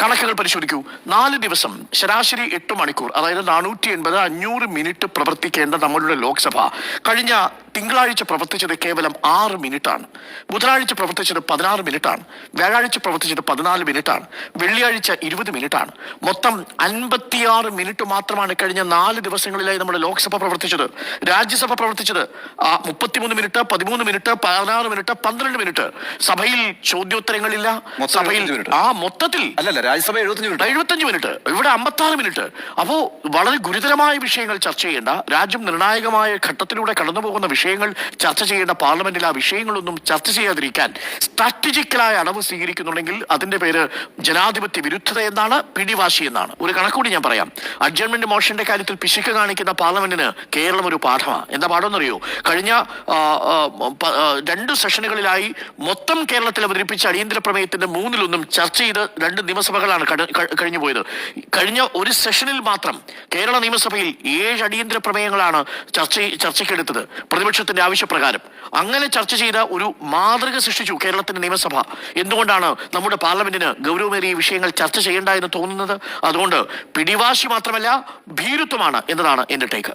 കണക്കുകൾ പരിശോധിക്കൂ. 4 ദിവസം ശരാശരി 8 മണിക്കൂർ, അതായത് 480-500 മിനിറ്റ് പ്രവർത്തിക്കേണ്ട നമ്മളുടെ ലോക്സഭ കഴിഞ്ഞ തിങ്കളാഴ്ച പ്രവർത്തിച്ചത് കേവലം 6 മിനിറ്റാണ്. ബുധനാഴ്ച പ്രവർത്തിച്ചത് 16 മിനിറ്റാണ്. വ്യാഴാഴ്ച പ്രവർത്തിച്ചത് 14 മിനിറ്റാണ്. വെള്ളിയാഴ്ച 20 മിനിറ്റാണ്. മൊത്തം 56 മിനിറ്റ് മാത്രമാണ് കഴിഞ്ഞ 4 ദിവസങ്ങളിലായി നമ്മുടെ ലോക്സഭ പ്രവർത്തിച്ചത്. രാജ്യസഭ പ്രവർത്തിച്ചത് 33 മിനിറ്റ്, 13 മിനിറ്റ്, 16 മിനിറ്റ്, 12 മിനിറ്റ്. സഭയിൽ ചോദ്യോത്തരങ്ങളില്ല. സഭയിൽ മൊത്തത്തിൽ രാജ്യസഭ 75 മിനിറ്റ്, ഇവിടെ 56 മിനിറ്റ്. അപ്പോ വളരെ ഗുരുതരമായ വിഷയങ്ങൾ ചർച്ച ചെയ്യേണ്ട, രാജ്യം നിർണായകമായ ഘട്ടത്തിലൂടെ കടന്നു പോകുന്ന വിഷയങ്ങൾ ചർച്ച ചെയ്യേണ്ട പാർലമെന്റിൽ ആ വിഷയങ്ങളൊന്നും ചർച്ച ചെയ്യാതിരിക്കാൻ സ്ട്രാറ്റജിക്കലായ അടവ് സ്വീകരിക്കുന്നുണ്ടെങ്കിൽ അതിന്റെ പേര് ജനാധിപത്യ വിരുദ്ധത എന്നാണ്, പിടിവാശി എന്നാണ്. ഒരു കണക്കൂടി ഞാൻ പറയാം. അഡ്ജർമെന്റ് മോഷന്റെ കാര്യത്തിൽ പിശുക്ക് കാണിക്കുന്ന പാർലമെന്റിന് കേരളം ഒരു പാഠമാണ്. എന്താ പാഠമെന്നറിയോ? കഴിഞ്ഞ 2 സെഷനുകളിലായി മൊത്തം കേരളത്തിൽ അവതരിപ്പിച്ച അടിയന്തര പ്രമേയത്തിന്റെ 3-1 ചർച്ച ചെയ്ത് 2 നിയമസഭകളാണ് കഴിഞ്ഞു പോയത്. കഴിഞ്ഞ ഒരു സെഷനിൽ മാത്രം കേരള നിയമസഭയിൽ 7 അടിയന്തര പ്രമേയങ്ങളാണ് ചർച്ചയ്ക്കെടുത്തത് പ്രതിപക്ഷത്തിന്റെ ആവശ്യപ്രകാരം. അങ്ങനെ ചർച്ച ചെയ്ത ഒരു മാതൃക സൃഷ്ടിച്ചു കേരളത്തിന്റെ നിയമസഭ. എന്തുകൊണ്ടാണ് നമ്മുടെ പാർലമെന്റിന് ഗൗരവമേറിയ വിഷയങ്ങൾ ചർച്ച ചെയ്യേണ്ട എന്ന് തോന്നുന്നത്? അതുകൊണ്ട് പിടിവാശി മാത്രമല്ല, ഭീരുത്വമാണ് എന്നതാണ് എന്റെ ടേക്ക്.